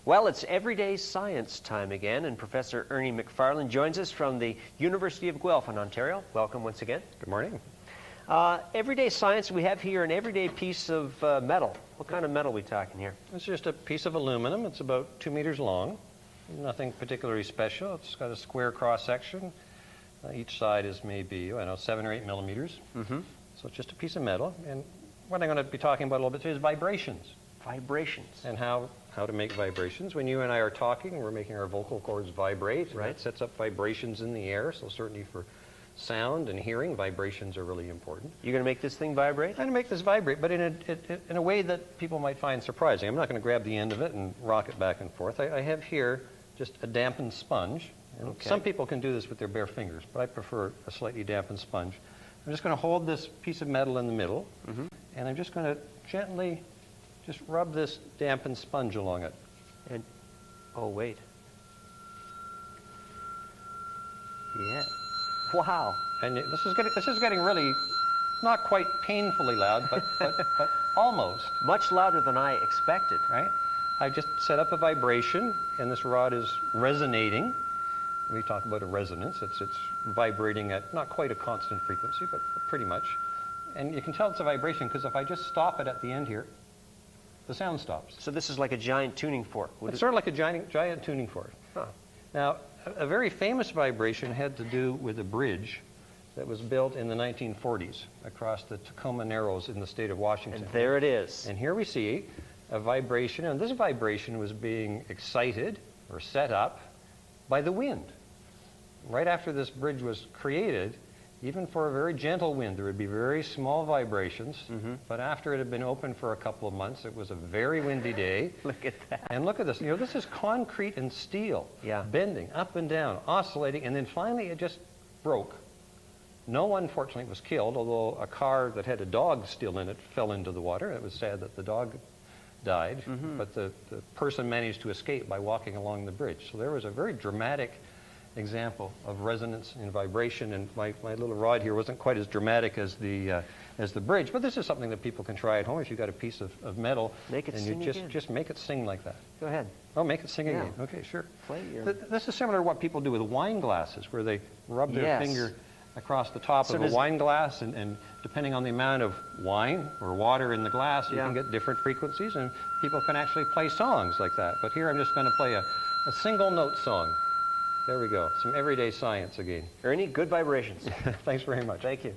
Well, it's everyday science time again, and Professor Ernie McFarland joins us from the University of Guelph in Ontario. Welcome once again. Good morning. Everyday science, we have here an everyday piece of metal. What kind of metal are we talking here? It's just a piece of aluminum. It's about 2 meters long. Nothing particularly special. It's got a square cross-section. Each side is maybe, 7 or 8 millimeters. So it's just a piece of metal. And what I'm going to be talking about a little bit today is vibrations. Vibrations. And how to make vibrations. When you and I are talking, we're making our vocal cords vibrate. Right. That sets up vibrations in the air. So certainly for sound and hearing, vibrations are really important. You're going to make this thing vibrate? I'm going to make this vibrate, but in a way that people might find surprising. I'm not going to grab the end of it and rock it back and forth. I have here just a dampened sponge. And Okay. Some people can do this with their bare fingers, but I prefer a slightly dampened sponge. I'm just going to hold this piece of metal in the middle, and I'm just going to gently just rub this dampened sponge along it. And oh, wait. Yeah. Wow. And this is getting really not quite painfully loud, but almost. Much louder than I expected. Right? I just set up a vibration, and this rod is resonating. We talk about a resonance. It's vibrating at not quite a constant frequency, but pretty much. And you can tell it's a vibration because if I just stop it at the end here, the sound stops. So this is like a giant tuning fork. It's sort of like a giant tuning fork. Huh. Now, a very famous vibration had to do with a bridge that was built in the 1940s across the Tacoma Narrows in the state of Washington. And there it is. And here we see a vibration, and this vibration was being excited or set up by the wind. Right after this bridge was created, even for a very gentle wind, there would be very small vibrations. But after it had been open for a couple of months, it was a very windy day. Look at that. And look at this. This is concrete and steel, bending up and down, oscillating, and then finally it just broke. No one, fortunately, was killed, although a car that had a dog still in it fell into the water. It was sad that the dog died, but the person managed to escape by walking along the bridge. So there was a very dramatic example of resonance and vibration, and my little rod here wasn't quite as dramatic as the bridge, but this is something that people can try at home if you've got a piece of metal. Make it and sing you again. just make it sing like that. Go ahead. Oh, make it sing again. Okay, sure. Play your... This is similar to what people do with wine glasses, where they rub their Yes. finger across the top So of a wine glass, and depending on the amount of wine or water in the glass, you can get different frequencies, and people can actually play songs like that. But here I'm just going to play a single note song. There we go. Some everyday science again. Ernie, good vibrations. Thanks very much. Thank you.